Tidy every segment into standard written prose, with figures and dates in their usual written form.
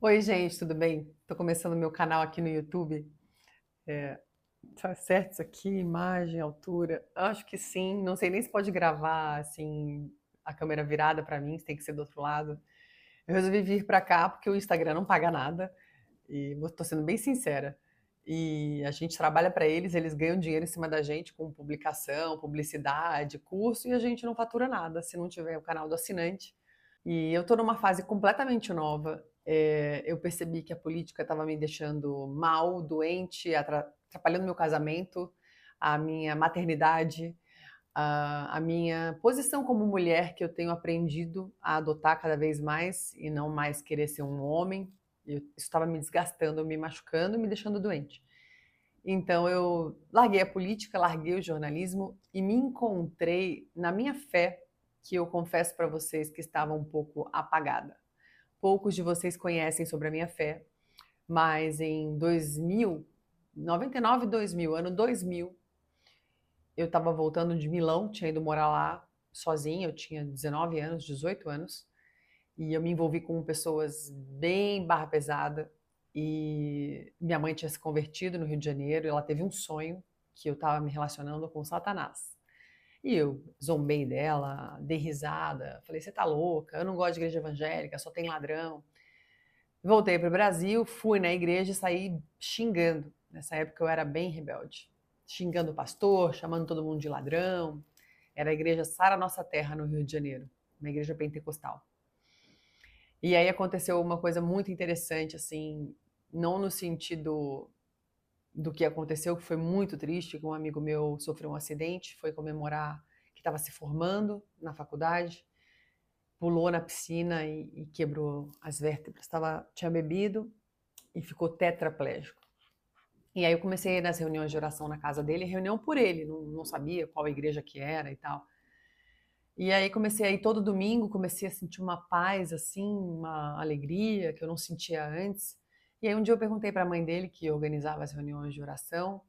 Oi, gente, tudo bem? Tô começando meu canal aqui no YouTube. É, tá certo isso aqui? Imagem, altura? Acho que sim. Não sei nem se pode gravar assim a câmera virada pra mim, se tem que ser do outro lado. Eu resolvi vir pra cá porque o Instagram não paga nada e tô sendo bem sincera. E a gente trabalha pra eles, eles ganham dinheiro em cima da gente com publicação, publicidade, curso e a gente não fatura nada se não tiver o canal do assinante. E eu estou numa fase completamente nova. Eu percebi que a política estava me deixando mal, doente, atrapalhando meu casamento, a minha maternidade, a minha posição como mulher que eu tenho aprendido a adotar cada vez mais e não mais querer ser um homem. Isso estava me desgastando, me machucando, me deixando doente. Então eu larguei a política, larguei o jornalismo e me encontrei na minha fé, que eu confesso para vocês que estava um pouco apagada. Poucos de vocês conhecem sobre a minha fé, mas em 2000, 99, 2000, ano 2000, eu estava voltando de Milão, tinha ido morar lá sozinha, eu tinha 19 anos, 18 anos, e eu me envolvi com pessoas bem barra pesada. E minha mãe tinha se convertido no Rio de Janeiro, e ela teve um sonho que eu estava me relacionando com Satanás. E eu zombei dela, dei risada, falei: você tá louca, eu não gosto de igreja evangélica, só tem ladrão. Voltei para o Brasil, fui na igreja e saí xingando. Nessa época eu era bem rebelde. Xingando o pastor, chamando todo mundo de ladrão. Era a igreja Sara Nossa Terra, no Rio de Janeiro, uma igreja pentecostal. E aí aconteceu uma coisa muito interessante, assim, não no sentido do que aconteceu, que foi muito triste, que um amigo meu sofreu um acidente, foi comemorar que estava se formando na faculdade, pulou na piscina e quebrou as vértebras. Tinha bebido e ficou tetraplégico. E aí eu comecei a ir nas reuniões de oração na casa dele, reunião por ele, não sabia qual igreja que era e tal. E aí comecei a ir todo domingo, comecei a sentir uma paz, assim, uma alegria que eu não sentia antes. E aí um dia eu perguntei para a mãe dele, que organizava as reuniões de oração,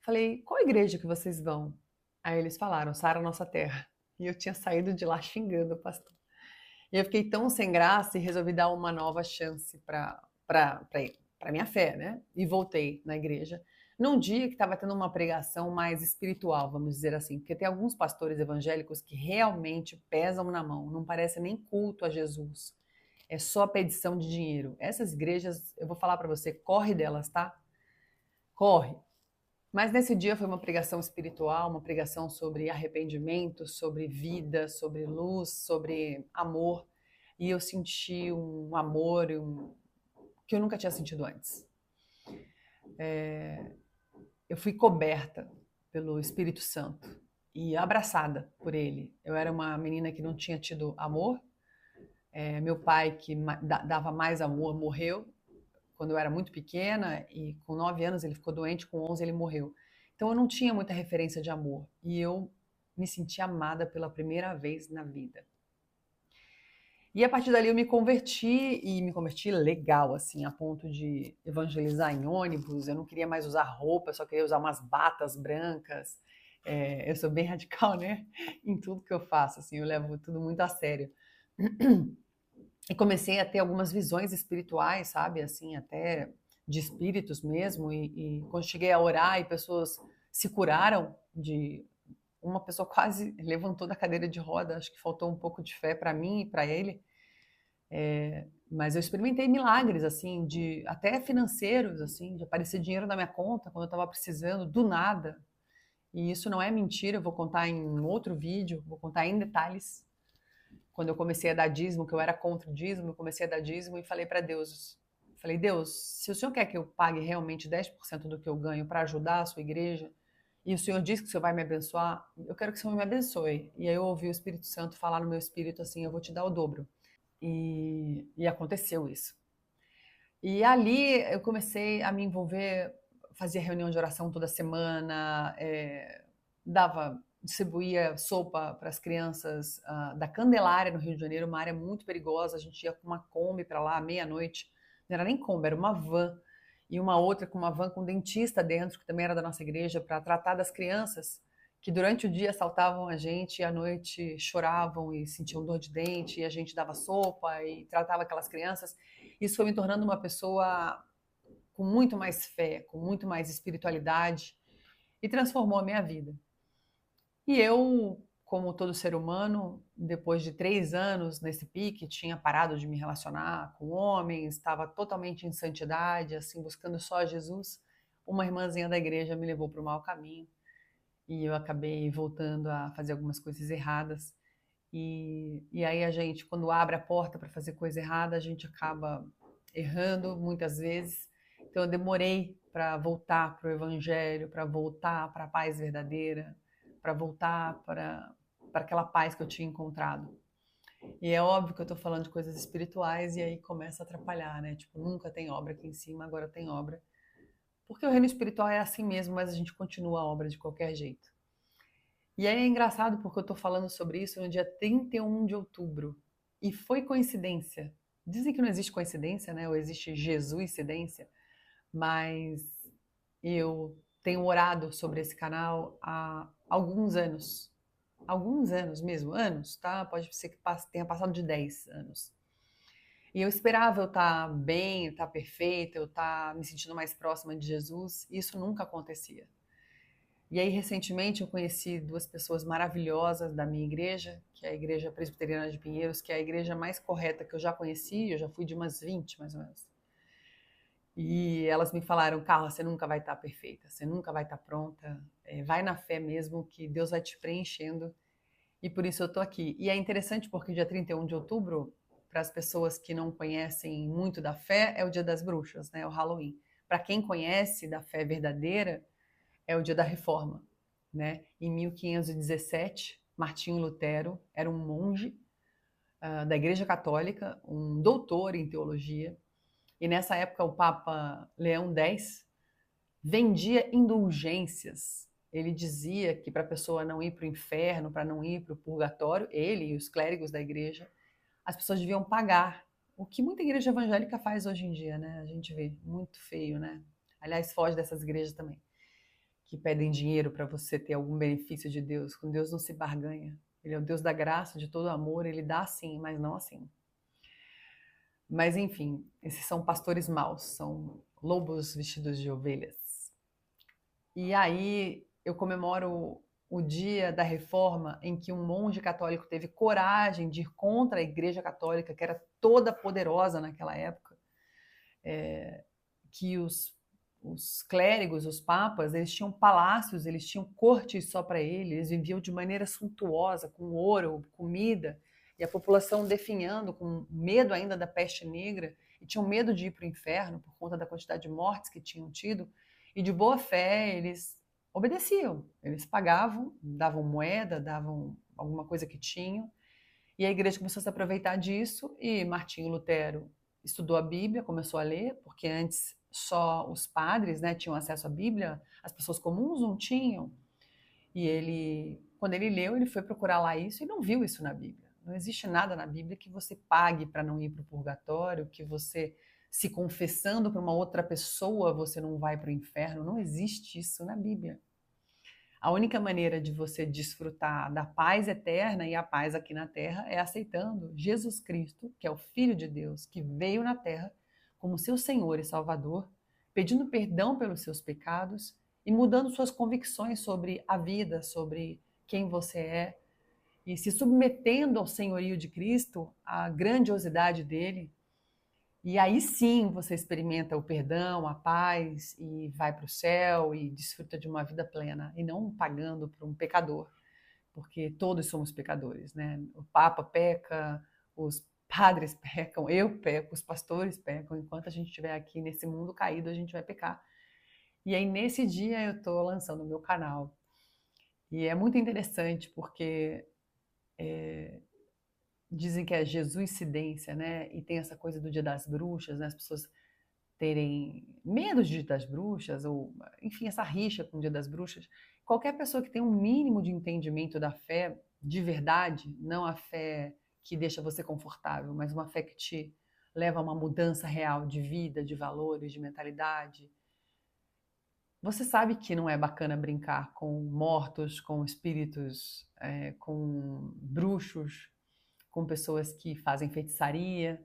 falei, qual igreja que vocês vão? Aí eles falaram, Sara Nossa Terra. E eu tinha saído de lá xingando o pastor. E eu fiquei tão sem graça e resolvi dar uma nova chance para minha fé, né? E voltei na igreja. Num dia que estava tendo uma pregação mais espiritual, vamos dizer assim, porque tem alguns pastores evangélicos que realmente pesam na mão, não parece nem culto a Jesus, é só pedição de dinheiro. Essas igrejas, eu vou falar para você, corre delas, tá? Corre. Mas nesse dia foi uma pregação espiritual, uma pregação sobre arrependimento, sobre vida, sobre luz, sobre amor. E eu senti um amor que eu nunca tinha sentido antes. Eu fui coberta pelo Espírito Santo e abraçada por ele. Eu era uma menina que não tinha tido amor. Meu pai, que dava mais amor, morreu quando eu era muito pequena e com 9 anos ele ficou doente, com 11 ele morreu. Então eu não tinha muita referência de amor e eu me senti amada pela primeira vez na vida. E a partir dali eu me converti e me converti legal, assim, a ponto de evangelizar em ônibus. Eu não queria mais usar roupa, só queria usar umas batas brancas. Eu sou bem radical, né? Em tudo que eu faço, assim, eu levo tudo muito a sério. E comecei a ter algumas visões espirituais, sabe? Assim, até de espíritos mesmo. E quando cheguei a orar e pessoas se curaram de. Uma pessoa quase levantou da cadeira de roda, acho que faltou um pouco de fé para mim e para ele. Mas eu experimentei milagres, assim, de até financeiros, assim, de aparecer dinheiro na minha conta quando eu estava precisando, do nada. E isso não é mentira, eu vou contar em outro vídeo, vou contar em detalhes. Quando eu comecei a dar dízimo, que eu era contra o dízimo, eu comecei a dar dízimo e falei para Deus, falei, Deus, se o Senhor quer que eu pague realmente 10% do que eu ganho para ajudar a sua igreja, e o Senhor diz que o Senhor vai me abençoar, eu quero que o Senhor me abençoe. E aí eu ouvi o Espírito Santo falar no meu espírito assim, eu vou te dar o dobro. E aconteceu isso. E ali eu comecei a me envolver, fazia reunião de oração toda semana, distribuía sopa para as crianças da Candelária, no Rio de Janeiro, uma área muito perigosa. A gente ia com uma Kombi para lá, meia-noite. Não era nem Kombi, era uma van. E uma outra com uma van com um dentista dentro, que também era da nossa igreja, para tratar das crianças que durante o dia assaltavam a gente e à noite choravam e sentiam dor de dente e a gente dava sopa e tratava aquelas crianças. Isso foi me tornando uma pessoa com muito mais fé, com muito mais espiritualidade e transformou a minha vida. E eu, como todo ser humano, depois de 3 anos nesse pique, tinha parado de me relacionar com homens, estava totalmente em santidade, assim, buscando só Jesus. Uma irmãzinha da igreja me levou para o mau caminho e eu acabei voltando a fazer algumas coisas erradas. E aí a gente, quando abre a porta para fazer coisa errada, a gente acaba errando muitas vezes. Então eu demorei para voltar para o Evangelho, para voltar para a paz verdadeira, para voltar para aquela paz que eu tinha encontrado. E é óbvio que eu estou falando de coisas espirituais e aí começa a atrapalhar, né? Tipo, nunca tem obra aqui em cima, agora tem obra. Porque o reino espiritual é assim mesmo, mas a gente continua a obra de qualquer jeito. E aí é engraçado porque eu estou falando sobre isso no dia 31 de outubro. E foi coincidência. Dizem que não existe coincidência, né? Ou existe Jesuicidência. Mas eu tenho orado sobre esse canal há alguns anos. Alguns anos mesmo, anos, tá? Pode ser que tenha passado de 10 anos. E eu esperava eu estar bem, eu estar perfeita, eu estar me sentindo mais próxima de Jesus. E isso nunca acontecia. E aí, recentemente, eu conheci duas pessoas maravilhosas da minha igreja, que é a Igreja Presbiteriana de Pinheiros, que é a igreja mais correta que eu já conheci, eu já fui de umas 20, mais ou menos. E elas me falaram, Carla, você nunca vai estar perfeita, você nunca vai estar pronta, vai na fé mesmo, que Deus vai te preenchendo, e por isso eu estou aqui. E é interessante porque dia 31 de outubro, para as pessoas que não conhecem muito da fé, é o Dia das Bruxas, né, o Halloween. Para quem conhece da fé verdadeira, é o dia da Reforma, né? Em 1517, Martinho Lutero era um monge da Igreja Católica, um doutor em teologia, e nessa época o Papa Leão X vendia indulgências. Ele dizia que para a pessoa não ir para o inferno, para não ir para o purgatório, ele e os clérigos da igreja, as pessoas deviam pagar. O que muita igreja evangélica faz hoje em dia, né? A gente vê, muito feio, né? Aliás, foge dessas igrejas também, que pedem dinheiro para você ter algum benefício de Deus. Com Deus não se barganha. Ele é o Deus da graça, de todo amor, ele dá sim, mas não assim. Mas enfim, esses são pastores maus, são lobos vestidos de ovelhas. E aí eu comemoro o dia da reforma em que um monge católico teve coragem de ir contra a Igreja Católica, que era toda poderosa naquela época, que os clérigos, os papas, eles tinham palácios, eles tinham cortes só para eles, eles viviam de maneira suntuosa, com ouro, comida, e a população definhando, com medo ainda da peste negra, e tinham medo de ir para o inferno por conta da quantidade de mortes que tinham tido, e de boa fé eles obedeciam, eles pagavam, davam moeda, davam alguma coisa que tinham, e a igreja começou a se aproveitar disso, e Martinho Lutero estudou a Bíblia, começou a ler, porque antes só os padres, né, tinham acesso à Bíblia, as pessoas comuns não tinham. E ele, quando ele leu, ele foi procurar lá isso e não viu isso na Bíblia. Não existe nada na Bíblia que você pague para não ir para o purgatório, que você se confessando para uma outra pessoa você não vai para o inferno. Não existe isso na Bíblia. A única maneira de você desfrutar da paz eterna e a paz aqui na terra é aceitando Jesus Cristo, que é o Filho de Deus, que veio na terra como seu Senhor e Salvador, pedindo perdão pelos seus pecados e mudando suas convicções sobre a vida, sobre quem você é, e se submetendo ao senhorio de Cristo, à grandiosidade dele. E aí sim você experimenta o perdão, a paz e vai para o céu e desfruta de uma vida plena e não pagando para um pecador, porque todos somos pecadores, né? O Papa peca, os padres pecam, eu peco, os pastores pecam. Enquanto a gente estiver aqui nesse mundo caído, a gente vai pecar. E aí nesse dia eu estou lançando o meu canal e é muito interessante porque dizem que é Jesuicidência, né? E tem essa coisa do Dia das Bruxas, né? As pessoas terem medo de Dia das Bruxas, ou enfim, essa rixa com o Dia das Bruxas. Qualquer pessoa que tem um mínimo de entendimento da fé de verdade, não a fé que deixa você confortável, mas uma fé que te leva a uma mudança real de vida, de valores, de mentalidade, Você sabe que não é bacana brincar com mortos, com espíritos, com bruxos, com pessoas que fazem feitiçaria.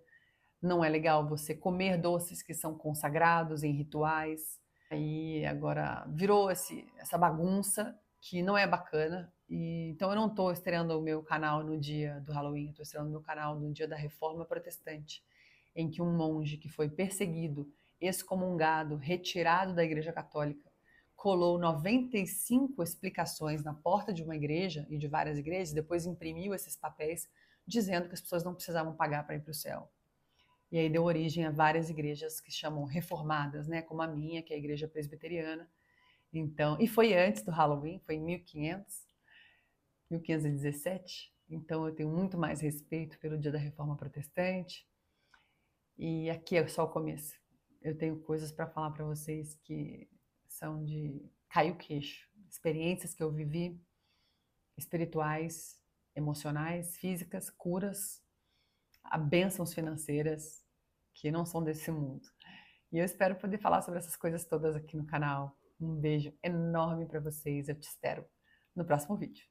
Não é legal você comer doces que são consagrados em rituais. Aí agora virou essa bagunça que não é bacana. Então eu não estou estreando o meu canal no dia do Halloween, estou estreando o meu canal no dia da Reforma Protestante, em que um monge que foi perseguido, excomungado, retirado da Igreja Católica, colou 95 explicações na porta de uma igreja e de várias igrejas, depois imprimiu esses papéis dizendo que as pessoas não precisavam pagar para ir para o céu. E aí deu origem a várias igrejas que chamam reformadas, né? Como a minha, que é a igreja presbiteriana. Então, e foi antes do Halloween, foi em 1517. Então eu tenho muito mais respeito pelo Dia da Reforma Protestante. E aqui é só o começo. Eu tenho coisas para falar para vocês que são de cair o queixo, experiências que eu vivi, espirituais, emocionais, físicas, curas, bênçãos financeiras que não são desse mundo. E eu espero poder falar sobre essas coisas todas aqui no canal. Um beijo enorme para vocês. Eu te espero no próximo vídeo.